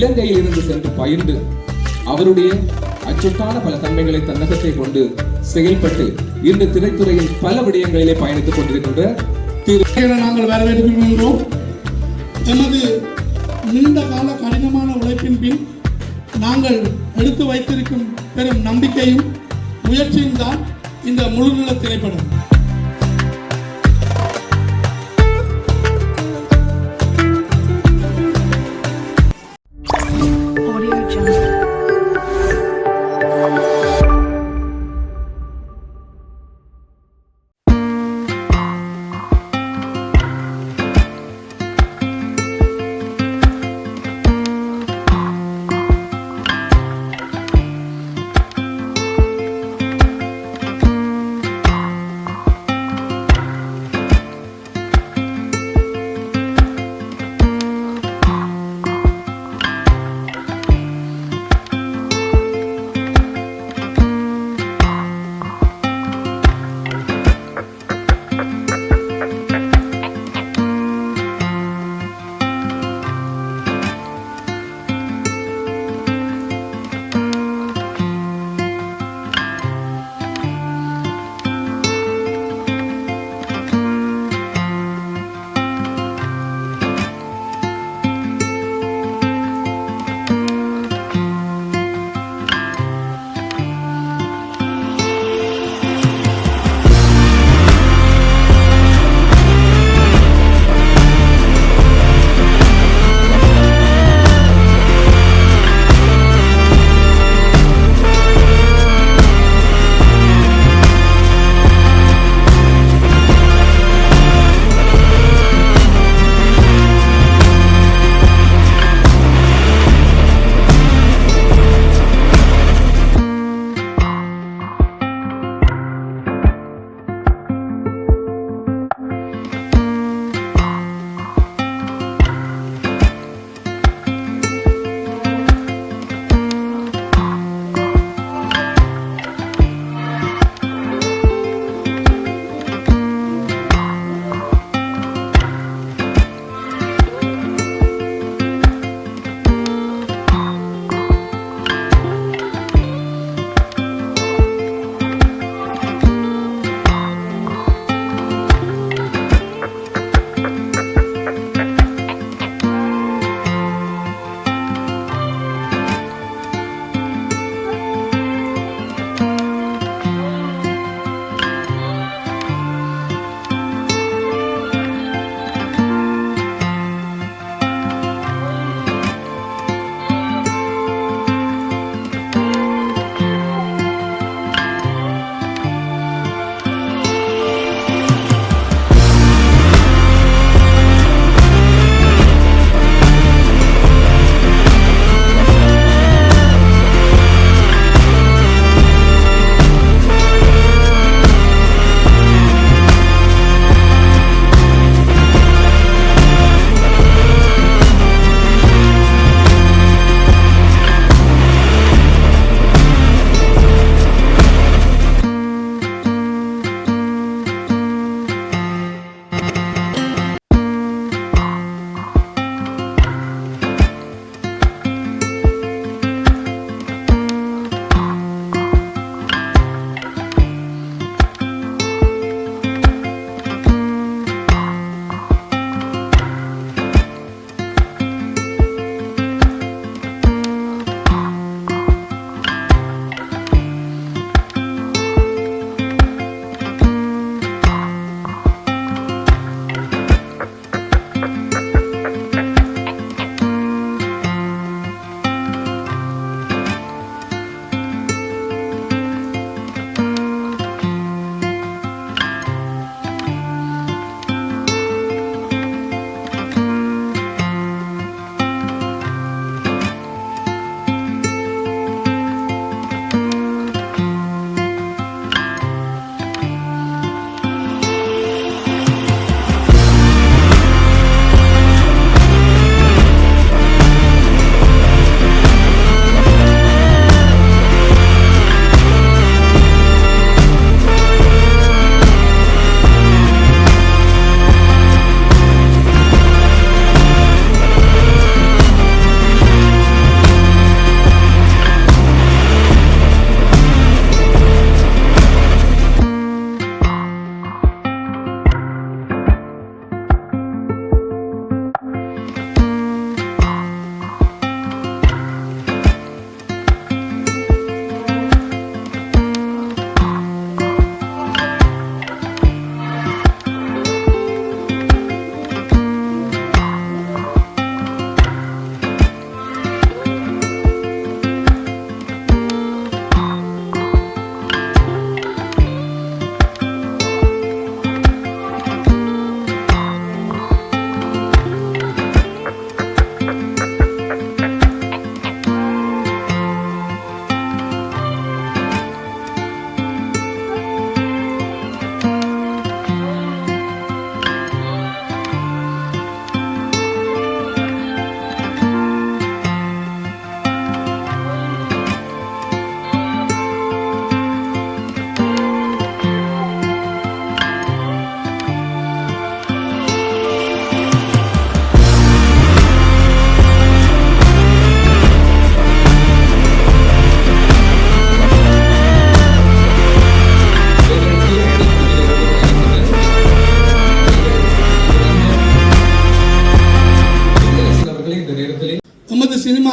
இலங்கையில் இருந்து சென்று பயின்று அவருடைய அச்சுட்டான பல தன்மைகளை தன்னகத்தை கொண்டு செயல்பட்டு இன்று திரைத்துறையில் பல விடயங்களிலே பயணித்துக் கொண்டிருக்கின்ற நாங்கள் வரவேற்கின்றோம். எமது நீண்ட கால கடினமான உழைப்பின் பின் நாங்கள் எடுத்து வைத்திருக்கும் பெரும் நம்பிக்கையும் முயற்சியும் தான் இந்த முழுநில திரைப்படம்.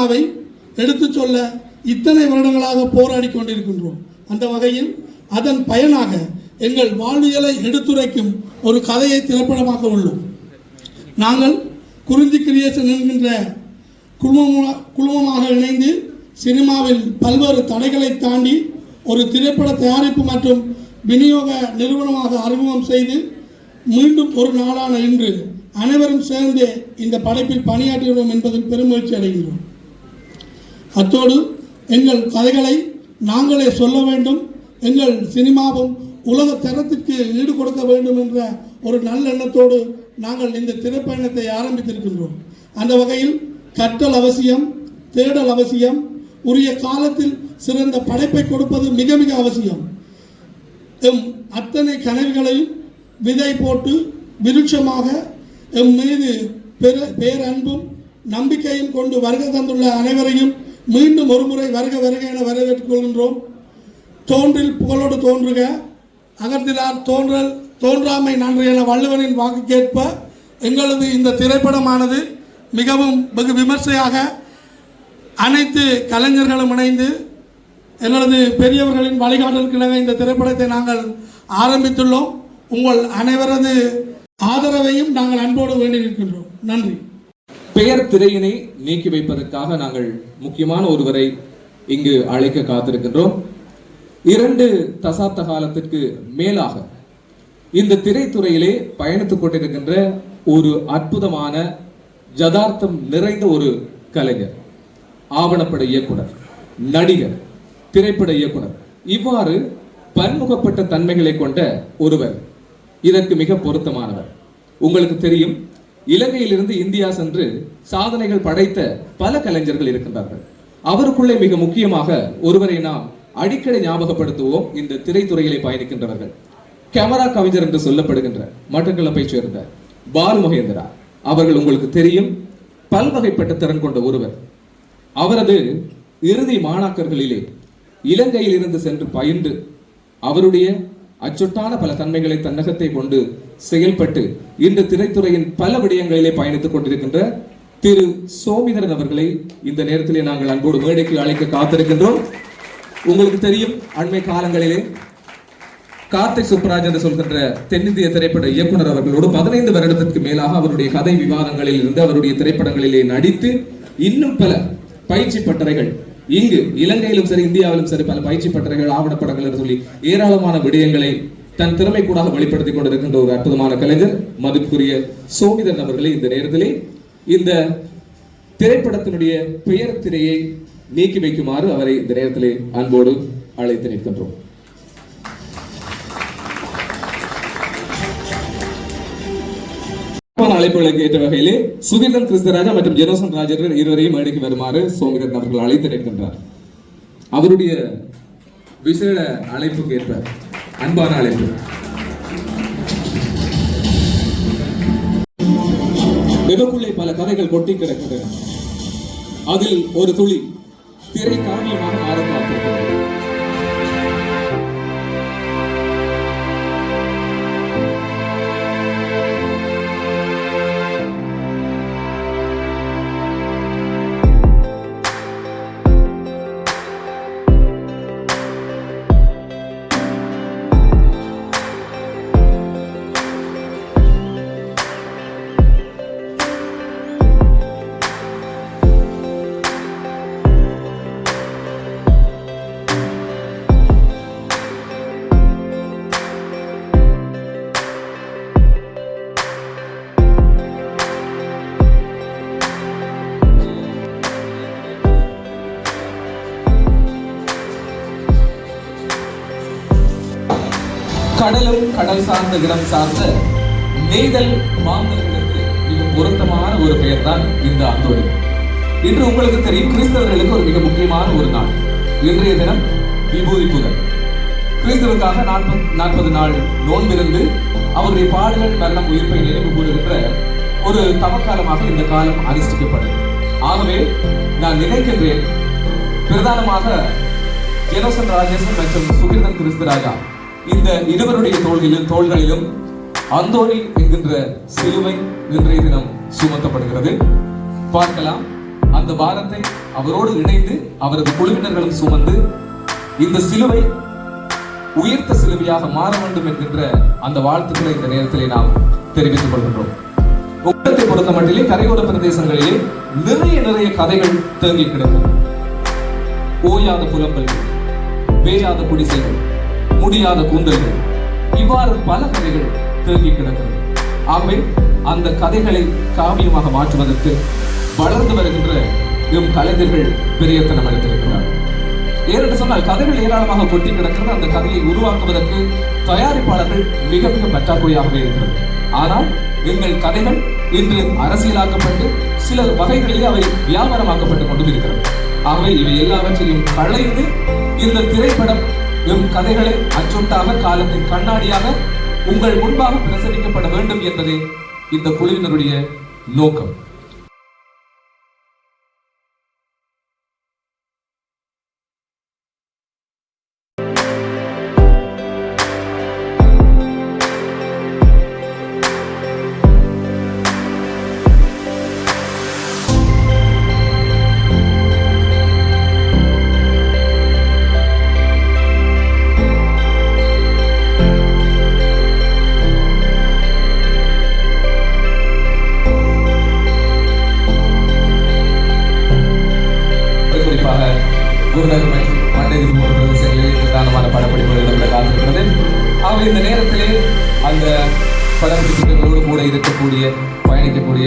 சினிமாவை எடுத்துச் சொல்ல இத்தனை வருடங்களாக போராடி கொண்டிருக்கின்றோம். அந்த வகையில் அதன் பயனாக எங்கள் வாழ்வியலை எடுத்துரைக்கும் ஒரு கதையை திரைப்படமாக்க உள்ளோம். நாங்கள் குறிஞ்சி கிரியேஷன் என்கின்ற குழுமமாக இணைந்து சினிமாவில் பல்வேறு தடைகளை தாண்டி ஒரு திரைப்பட தயாரிப்பு மற்றும் விநியோக நிறுவனமாக அறிமுகம் செய்து மீண்டும் ஒரு நாளான இன்று அனைவரும் சேர்ந்து இந்த படைப்பில் பணியாற்றுகிறோம் என்பதில் பெருமகிழ்ச்சி அடைகின்றோம். அத்தோடு எங்கள் கதைகளை நாங்களே சொல்ல வேண்டும், எங்கள் சினிமாவும் உலக தரத்திற்கு ஈடு கொடுக்க வேண்டும் என்ற ஒரு நல்லெண்ணத்தோடு நாங்கள் இந்த திரைப்பயணத்தை ஆரம்பித்திருக்கின்றோம். அந்த வகையில் கற்றல் அவசியம், தேடல் அவசியம், உரிய காலத்தில் சிறந்த படைப்பை கொடுப்பது மிக மிக அவசியம். எம் அத்தனை கனவுகளையும் விதை போட்டு விருட்சமாக எம் மீது பேரன்பும் நம்பிக்கையும் கொண்டு வருகை தந்துள்ள அனைவரையும் மீண்டும் ஒருமுறை வருக வருக என வரவேற்றுக் கொள்கின்றோம். தோன்றில் புகழோடு தோன்றுக, அகத்திலார் தோன்றல் தோன்றாமை நன்று என வள்ளுவனின் வாக்குக்கேற்ப எங்களது இந்த திரைப்படமானது மிகவும் வெகு விமர்சையாக அனைத்து கலைஞர்களும் இணைந்து எங்களது பெரியவர்களின் வழிகாட்டலுக்கிணங்க இந்த திரைப்படத்தை நாங்கள் ஆரம்பித்துள்ளோம். உங்கள் அனைவரது ஆதரவையும் நாங்கள் அன்போடு வேண்டி நிற்கின்றோம். நன்றி. பெயர் திரையினை நீக்கி வைப்பதற்காக நாங்கள் முக்கியமான ஒருவரை இங்கு அழைக்க காத்திருக்கின்றோம். 2 தசாப்த காலத்திற்கு மேலாக இந்த திரைத்துறையிலே பயணித்துக் கொண்டிருக்கின்ற ஒரு அற்புதமான யதார்த்தம் நிறைந்த ஒரு கலைஞர், ஆவணப்பட இயக்குனர், நடிகர், திரைப்பட இயக்குனர், இவ்வாறு பன்முகப்பட்ட தன்மைகளை கொண்ட ஒருவர் இதற்கு மிக பொருத்தமானவர். உங்களுக்கு தெரியும், இலங்கையிலிருந்து இந்தியா சென்று சாதனைகள் படைத்த பல கலைஞர்கள் இருக்கின்றார்கள். அவருக்குள்ளே மிக முக்கியமாக ஒருவரை நாம் அடிக்கடி ஞாபகப்படுத்துவோம். இந்த திரைத்துறையிலே பயணிக்கின்றவர்கள் கேமரா கவிஞர் என்று சொல்லப்படுகின்ற மட்டக்களப்பை சேர்ந்த பாலு மகேந்திரா அவர்கள் உங்களுக்கு தெரியும், பல்வகைப்பட்ட திறன் கொண்ட ஒருவர். அவரது இறுதி மாணாக்கர்களிலே இலங்கையில் இருந்து சென்று பயின்று அவருடைய அச்சொட்டான பல தன்மைகளை தன்னகத்தை கொண்டு செயல்பட்டு இந்த திரைத்துறையின் பல விடயங்களிலே பயணித்துக் கொண்டிருக்கின்ற திரு சோமிதரன் அவர்களை இந்த நேரத்திலே நாங்கள் அன்போடு மேடைக்கு அழைக்க காத்திருக்கின்றோம். உங்களுக்கு தெரியும், அண்மை காலங்களிலே கார்த்திக் சுப்ராஜ் என்று சொல்கின்ற தென்னிந்திய திரைப்பட இயக்குனர் அவர்களோடு 15 வருடத்திற்கு மேலாக அவருடைய கதை விவாதங்களில் இருந்து அவருடைய திரைப்படங்களிலே நடித்து இன்னும் பல பயிற்சி பட்டறைகள் இங்கு இலங்கையிலும் சரி இந்தியாவிலும் சரி பல பயிற்சி பட்டறைகள், ஆவணப்படங்கள் என்று சொல்லி ஏராளமான விடயங்களை தன் திறமை கூட வெளிப்படுத்திக் கொண்டிருக்கின்ற ஒரு அற்புதமான கலைஞர் மதிப்புக்குரிய சோமிதரன் அவர்களை இந்த நேரத்திலே இந்த திரைப்படத்தினுடைய பெயர் திரையை நீக்கி வைக்குமாறு அவரை இந்த நேரத்திலே அன்போடு அழைத்து நிற்கின்றோம். அழைப்புகளுக்கு ஏற்ற வகையிலே சுகீர்தன் கிறிஸ்தராஜா மற்றும் ஜெனோசன் ராஜர் இருவரையும் மேடைக்கு வருமாறு சோமிதரன் அவர்கள் அழைத்து நிற்கின்றார். அவருடைய விசேட அழைப்புக்கு ஏற்ப அன்பான அழைப்பு. விபக்குள்ளே பல கதைகள் கொட்டி கிடக்கின்றன. அதில் ஒரு துளி திரை காவியமாக மாற காத்திருக்கிறது. கடலும் கடல் சார்ந்த இடம் சார்ந்த நெய்தல் மாந்தர்களுக்கு மிக பொருத்தமான ஒரு பெயர் தான் இந்த அந்தோணி. இன்று உங்களுக்கு தெரியும், கிறிஸ்தவர்களுக்கு ஒரு மிக முக்கியமான ஒரு நாள். இன்றைய தினம் விபூதி புதன். கிறிஸ்தவருக்காக 40 நாள் நோன்பிருந்து அவருடைய பாடுகள், மரணம், உயிர்ப்பை நினைவு கூறுகின்ற ஒரு தவக்காலமாக இந்த காலம் அனுஷ்டிக்கப்பட்டது. ஆகவே நான் நினைக்கின்றேன், பிரதானமாக ஜெனோசன் ராஜேசன் மற்றும் சுகீர்தன் கிறிஸ்தராஜா இந்த இருவருடைய தோள்களிலும் அந்தோணி என்கின்ற சிலுவை இன்றைய தினம் சுமத்தப்படுகிறது. பார்க்கலாம், அந்த பாரத்தை அவரோடு இணைந்து அவரது குழுவினர்களும் சுமந்து இந்த சிலுவை உயர்த்த சிலுவையாக மாற வேண்டும் என்கின்ற அந்த வாழ்த்துக்களை இந்த நேரத்திலே நாம் தெரிவித்துக் கொள்கின்றோம். உலகத்தை பொறுத்த மட்டிலே கரையோர பிரதேசங்களிலே நிறைய கதைகள் தேங்கி கிடக்கும். ஓயாத புலம்பல்கள், வேயாத குடிசைகள், முடியாத கூந்தல்கள், இவ்வாறு பல கதைகள் தேங்கி கிடக்கிறது. ஆகவே அந்த கதைகளை காவியமாக மாற்றுவதற்கு வளர்ந்து வருகின்ற இம் கலைஞர்கள் பெரியத்தனம் எடுத்திருக்கிறார். ஏனென்று சொன்னால் கதைகள் ஏராளமாக கொட்டி கிடக்கிறது. அந்த கதையை உருவாக்குவதற்கு தயாரிப்பாளர்கள் மிக பற்றாக்குறையாகவே இருக்கிறது. ஆனால் எங்கள் கதைகள் இன்று அரசியலாக்கப்பட்டு சில வகைகளிலே அவை வியாபாரமாக்கப்பட்டுக் கொண்டும் இருக்கிறது. ஆகவே இவை எல்லாவற்றையும் களைந்து இந்த திரைப்படம் எம் கதைகளை அச்சொட்டாக காலத்தின் கண்ணாடியாக உங்கள் முன்பாக பிரசரிக்கப்பட வேண்டும் என்பதே இந்த குழுவினருடைய நோக்கம். இந்த நேரத்திலே அந்த படப்பிடிப்புகளோடு கூட இருக்கக்கூடிய பயணிக்கக்கூடிய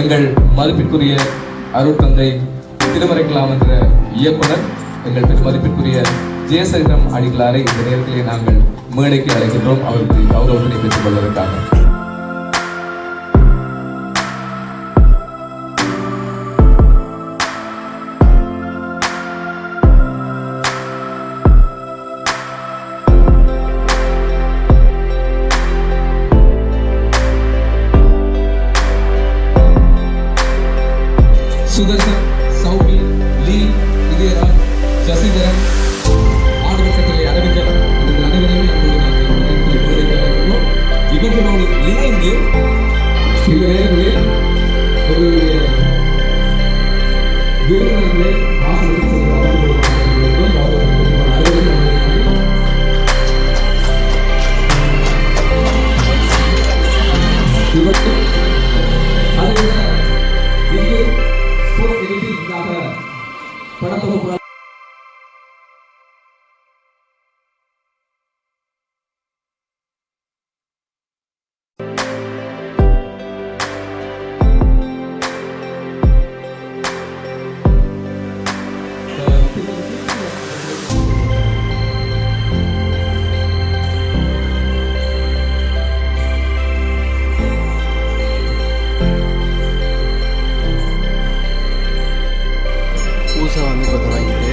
எங்கள் மதிப்பிற்குரிய அருட்தந்தை திருமறைக்கலாம் என்ற இயக்குனர், எங்கள் பெருமதிப்பிற்குரிய ஜெயசேகரம் அடிகளாரை இந்த நேரத்திலே நாங்கள் மேடைக்கு அழைக்கின்றோம் அவருக்கு கௌரவத்தினை பெற்றுக் கொள்வதற்காக. சுதர்சன், சௌமி, லீ, விஜயராஜ், சசிதரன், ஆடுவட்டத்திலே அரவிந்தன், இவர்கள் அனைவரையும் இவர்களோடு இணைந்து சில நேரங்களில் ஒரு விருந்தினர்களை படத்தொகுப்பு வந்து இப்போ வாங்கிட்டு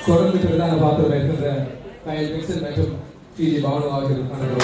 தொடர்ந்து பிரதான பாத்திரம் இருக்கின்ற கயல் மிக்சல் மற்றும் டிஜி பானு ஆகியோருக்கான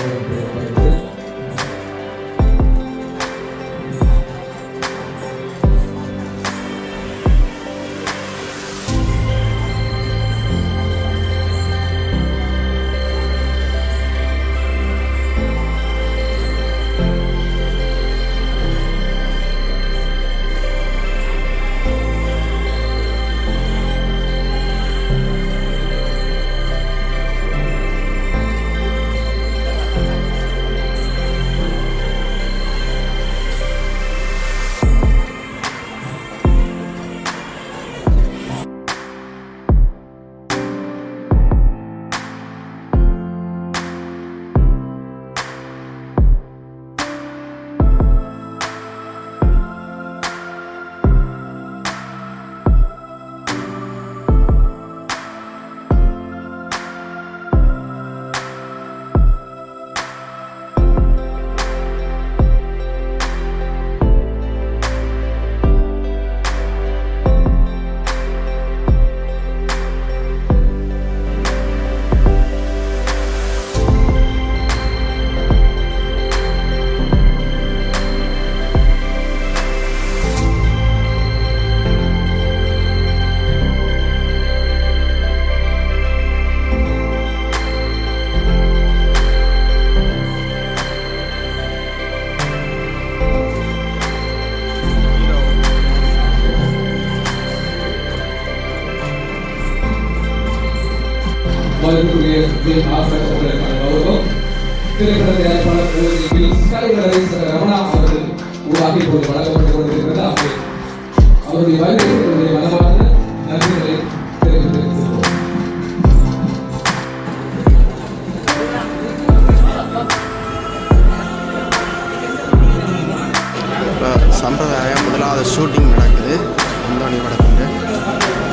மதிப்புக்குரிய அவர்களுக்கான கௌரவம் திரைப்பட தயாரிப்பாளர் கலைஞரை ரமணா அவர்கள் ஊடாக இப்போது வழங்கப்பட்டுக் கொண்டிருக்கிறது. அவருடைய வருகையை மனமார்ந்த நன்றிகளை தெரிவித்திருக்கிறோம். இப்போ சம்பிரதாயம் முதலாவது ஷூட்டிங் நடக்குது அந்தோணி படத்துக்கு.